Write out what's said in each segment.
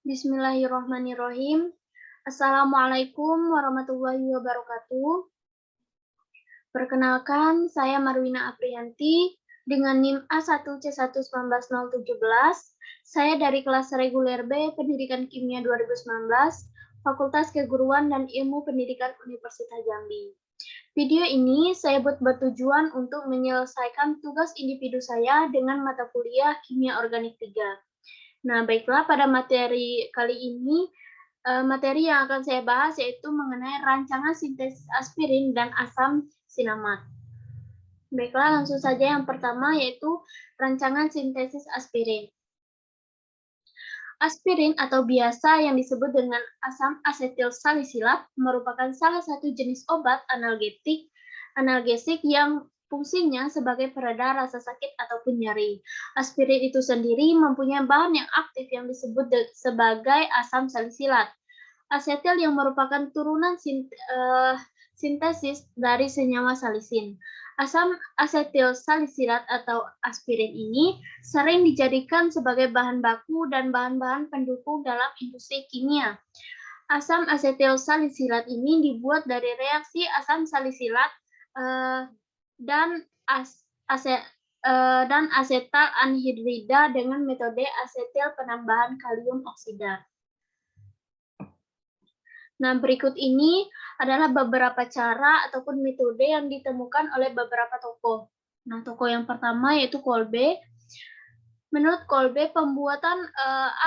Bismillahirrahmanirrahim. Assalamualaikum warahmatullahi wabarakatuh. Perkenalkan, saya Marwina Apriyanti dengan NIM A1C11917. Saya dari kelas reguler B Pendidikan Kimia 2019, Fakultas Keguruan dan Ilmu Pendidikan Universitas Jambi. Video ini saya buat bertujuan untuk menyelesaikan tugas individu saya dengan mata kuliah Kimia Organik 3. Nah, baiklah, pada materi kali ini, materi yang akan saya bahas yaitu mengenai rancangan sintesis aspirin dan asam sinamat. Baiklah, langsung saja yang pertama yaitu rancangan sintesis aspirin. Aspirin atau biasa yang disebut dengan asam asetil salisilat merupakan salah satu jenis obat analgesik yang fungsinya sebagai pereda rasa sakit ataupun nyeri. Aspirin itu sendiri mempunyai bahan yang aktif yang disebut sebagai asam salisilat. Asetil yang merupakan turunan sintesis dari senyawa salisin. Asam asetil salisilat atau aspirin ini sering dijadikan sebagai bahan baku dan bahan-bahan pendukung dalam industri kimia. Asam asetil salisilat ini dibuat dari reaksi asam salisilat dan asetal anhidrida dengan metode asetil penambahan kalium oksida. Nah, berikut ini adalah beberapa cara ataupun metode yang ditemukan oleh beberapa tokoh. Nah, tokoh yang pertama yaitu Kolbe. Menurut Kolbe, pembuatan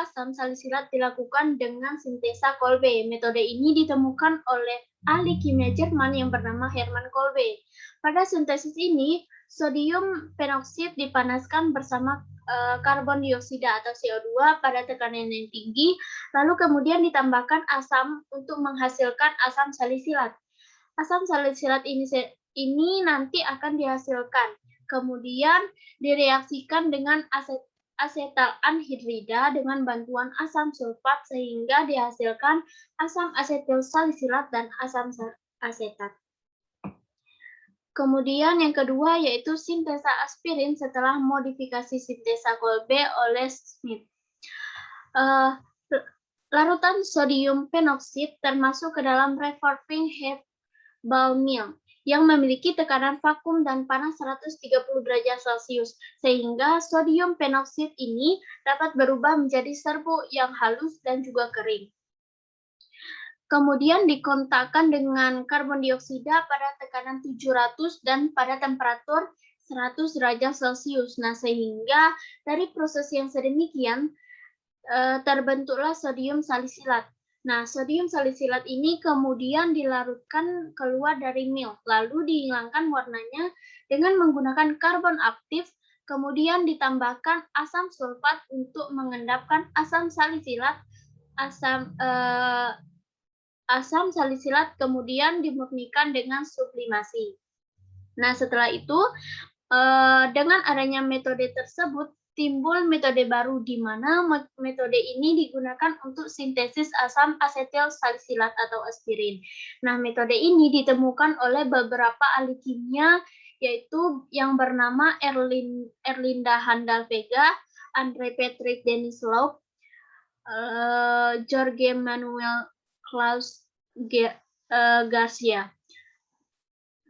asam salisilat dilakukan dengan sintesa Kolbe. Metode ini ditemukan oleh ahli kimia Jerman yang bernama Hermann Kolbe. Pada sintesis ini, sodium penoksid dipanaskan bersama karbon dioksida atau CO2 pada tekanan yang tinggi, lalu kemudian ditambahkan asam untuk menghasilkan asam salisilat. Asam salisilat ini nanti akan dihasilkan, kemudian direaksikan dengan asetal anhidrida dengan bantuan asam sulfat sehingga dihasilkan asam asetil salisilat dan asam asetat. Kemudian yang kedua yaitu sintesa aspirin setelah modifikasi sintesa Kolbe oleh Smith. Larutan sodium penoksid termasuk ke dalam reforming head ball mill yang memiliki tekanan vakum dan panas 130 derajat Celcius, sehingga sodium penoksid ini dapat berubah menjadi serbuk yang halus dan juga kering. Kemudian dikontakkan dengan karbon dioksida pada tekanan 700 dan pada temperatur 100 derajat Celcius. Nah, sehingga dari proses yang sedemikian terbentuklah sodium salisilat. Nah, sodium salisilat ini kemudian dilarutkan keluar dari mill, lalu dihilangkan warnanya dengan menggunakan karbon aktif, kemudian ditambahkan asam sulfat untuk mengendapkan asam salisilat. Asam salisilat kemudian dimurnikan dengan sublimasi. Nah, setelah itu, dengan adanya metode tersebut, timbul metode baru di mana metode ini digunakan untuk sintesis asam asetil salisilat atau aspirin. Nah, metode ini ditemukan oleh beberapa ahli kimia, yaitu yang bernama Erlinda Handal Vega, Andre Patrick Denislov, Jorge Manuel Klaus Garcia.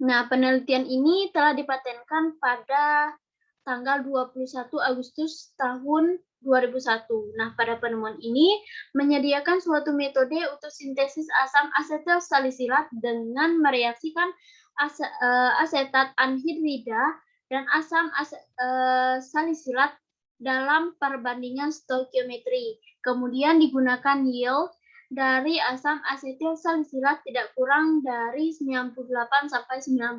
Nah, penelitian ini telah dipatenkan pada tanggal 21 Agustus tahun 2001. Nah, pada penemuan ini menyediakan suatu metode untuk sintesis asam asetil salisilat dengan mereaksikan asetat anhidrida dan asam salisilat dalam perbandingan stoikiometri. Kemudian digunakan yield dari asam asetil salisilat tidak kurang dari 98 sampai 99%.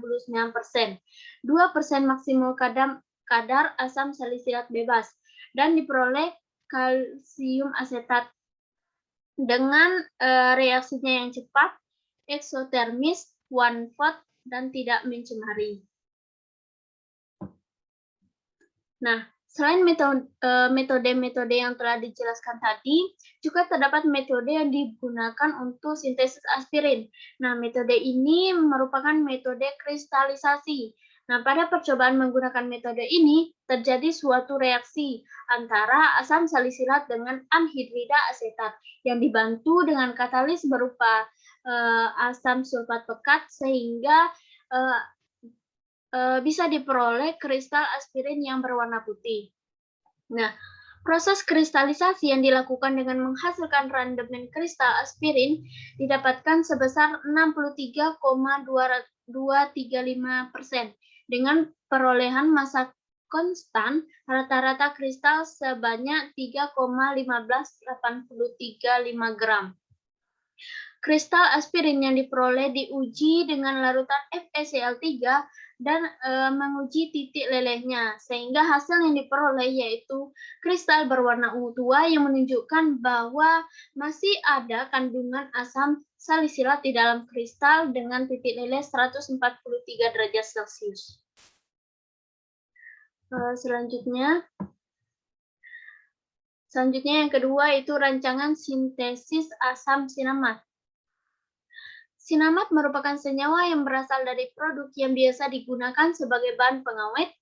2% maksimal kadar asam salisilat bebas dan diperoleh kalsium asetat dengan reaksinya yang cepat, eksotermis, one pot, dan tidak mencemari. Nah, selain metode-metode yang telah dijelaskan tadi, juga terdapat metode yang digunakan untuk sintesis aspirin. Nah, metode ini merupakan metode kristalisasi. Nah, pada percobaan menggunakan metode ini, terjadi suatu reaksi antara asam salisilat dengan anhidrida asetat yang dibantu dengan katalis berupa asam sulfat pekat sehingga eh, bisa diperoleh kristal aspirin yang berwarna putih. Nah, proses kristalisasi yang dilakukan dengan menghasilkan randemen kristal aspirin didapatkan sebesar 63,235% dengan perolehan massa konstan rata-rata kristal sebanyak 3,15835 gram. Kristal aspirin yang diperoleh diuji dengan larutan FeCl3 dan menguji titik lelehnya, sehingga hasil yang diperoleh yaitu kristal berwarna ungu tua yang menunjukkan bahwa masih ada kandungan asam salisilat di dalam kristal dengan titik leleh 143 derajat Celcius. Selanjutnya yang kedua itu rancangan sintesis asam sinamat. Sinamat merupakan senyawa yang berasal dari produk yang biasa digunakan sebagai bahan pengawet,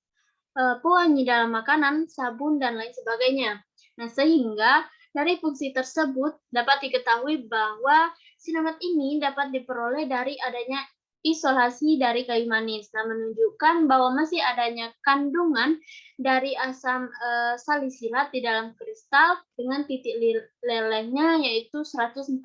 pewangi dalam makanan, sabun, dan lain sebagainya. Nah, sehingga dari fungsi tersebut dapat diketahui bahwa sinamat ini dapat diperoleh dari adanya isolasi dari kayu manis. Nah, menunjukkan bahwa masih adanya kandungan dari asam salisilat di dalam kristal dengan titik lelehnya yaitu 143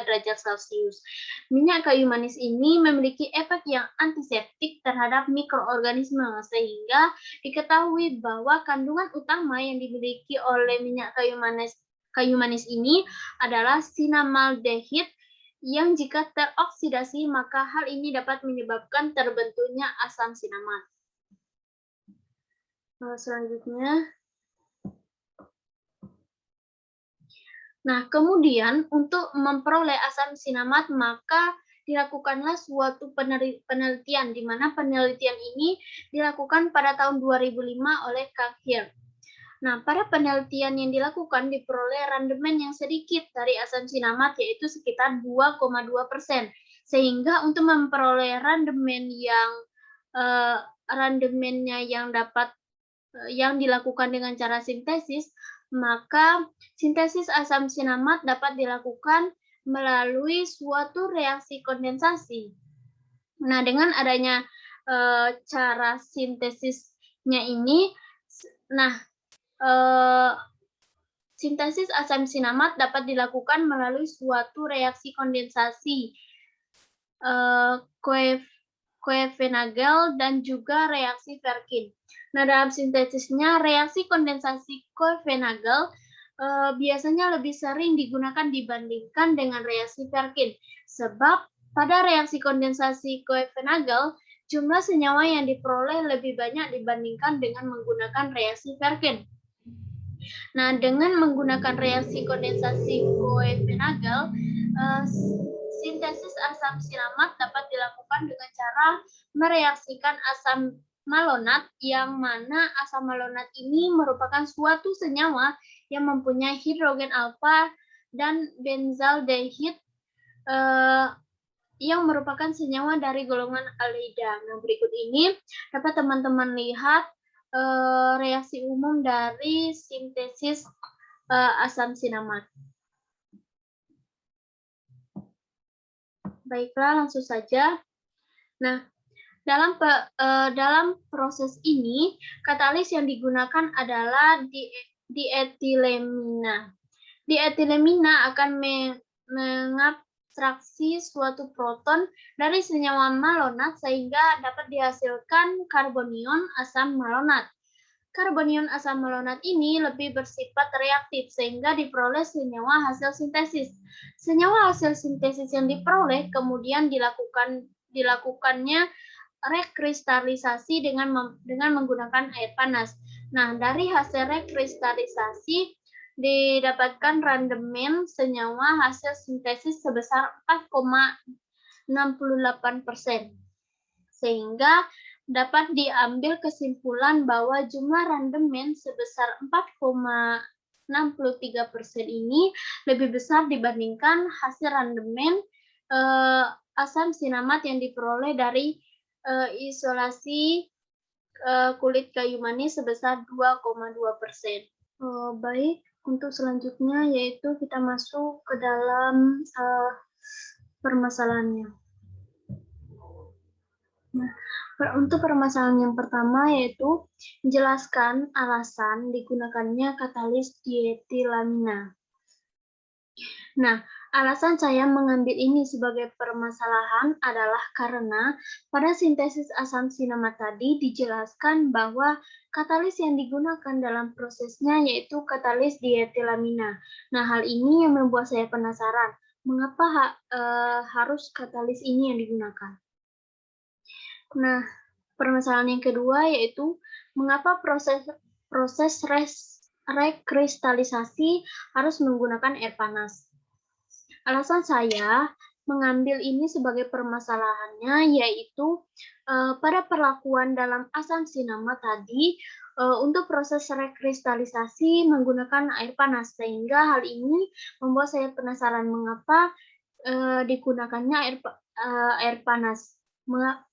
derajat Celcius. Minyak kayu manis ini memiliki efek yang antiseptik terhadap mikroorganisme sehingga diketahui bahwa kandungan utama yang dimiliki oleh minyak kayu manis ini adalah sinamaldehid yang jika teroksidasi maka hal ini dapat menyebabkan terbentuknya asam sinamat. Selanjutnya, nah kemudian untuk memperoleh asam sinamat maka dilakukanlah suatu penelitian di mana penelitian ini dilakukan pada tahun 2005 oleh Kahir. Nah, pada penelitian yang dilakukan diperoleh randemen yang sedikit dari asam sinamat yaitu sekitar 2,2%. Sehingga untuk memperoleh randemen yang randemennya yang dilakukan dengan cara sintesis, maka sintesis asam sinamat dapat dilakukan melalui suatu reaksi kondensasi. Nah, dengan adanya cara sintesisnya ini, sintesis asam sinamat dapat dilakukan melalui suatu reaksi kondensasi Koevenagel dan juga reaksi Perkin. Nah, dalam sintesisnya reaksi kondensasi Koevenagel biasanya lebih sering digunakan dibandingkan dengan reaksi Perkin, sebab pada reaksi kondensasi Koevenagel jumlah senyawa yang diperoleh lebih banyak dibandingkan dengan menggunakan reaksi Perkin. Nah, dengan menggunakan reaksi kondensasi Koevenagel, sintesis asam sinamat dapat dilakukan dengan cara mereaksikan asam malonat, yang mana asam malonat ini merupakan suatu senyawa yang mempunyai hidrogen alfa dan benzaldehid yang merupakan senyawa dari golongan aldehyda. Nah, berikut ini dapat teman-teman lihat reaksi umum dari sintesis asam sinamat. Baiklah, langsung saja. Nah, dalam proses ini, katalis yang digunakan adalah dietilemina. Dietilemina akan mengabstraksi suatu proton dari senyawa malonat sehingga dapat dihasilkan karbonion asam malonat. Karbonion asam malonat ini lebih bersifat reaktif sehingga diperoleh senyawa hasil sintesis. Senyawa hasil sintesis yang diperoleh kemudian dilakukannya rekristalisasi dengan menggunakan air panas. Nah, dari hasil rekristalisasi didapatkan randemen senyawa hasil sintesis sebesar 4,68%. Sehingga dapat diambil kesimpulan bahwa jumlah randemen sebesar 4,63% ini lebih besar dibandingkan hasil randemen asam sinamat yang diperoleh dari isolasi kulit kayu manis sebesar 2,2%. Baik, untuk selanjutnya yaitu kita masuk ke dalam permasalahannya. Nah, untuk permasalahan yang pertama yaitu menjelaskan alasan digunakannya katalis dietilamina. Nah, alasan saya mengambil ini sebagai permasalahan adalah karena pada sintesis asam sinamat tadi dijelaskan bahwa katalis yang digunakan dalam prosesnya yaitu katalis dietilamina. Nah, hal ini yang membuat saya penasaran, mengapa harus katalis ini yang digunakan. Nah, permasalahan yang kedua yaitu mengapa proses rekristalisasi harus menggunakan air panas. Alasan saya mengambil ini sebagai permasalahannya yaitu pada perlakuan dalam asam sinamat tadi untuk proses rekristalisasi menggunakan air panas, sehingga hal ini membuat saya penasaran mengapa digunakannya air panas. Maaf,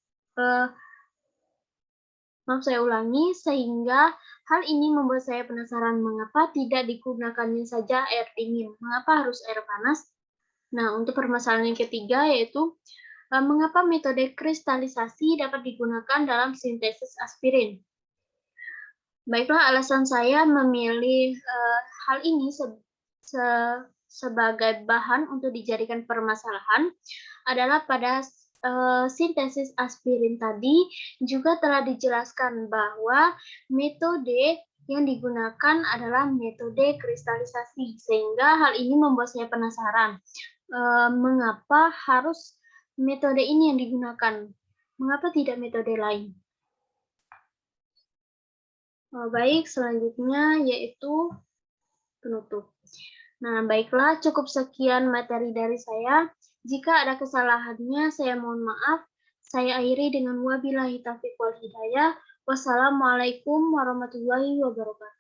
saya ulangi, sehingga hal ini membuat saya penasaran mengapa tidak digunakannya saja air dingin, mengapa harus air panas. Nah, untuk permasalahan yang ketiga yaitu mengapa metode kristalisasi dapat digunakan dalam sintesis aspirin. Baiklah, alasan saya memilih hal ini sebagai bahan untuk dijadikan permasalahan adalah pada sintesis aspirin tadi juga telah dijelaskan bahwa metode yang digunakan adalah metode kristalisasi, sehingga hal ini membuat saya penasaran mengapa harus metode ini yang digunakan, mengapa tidak metode lain. Baik, selanjutnya yaitu penutup. Nah, baiklah, cukup sekian materi dari saya. Jika ada kesalahannya, saya mohon maaf. Saya akhiri dengan wabillahi taufiq wal hidayah. Wassalamualaikum warahmatullahi wabarakatuh.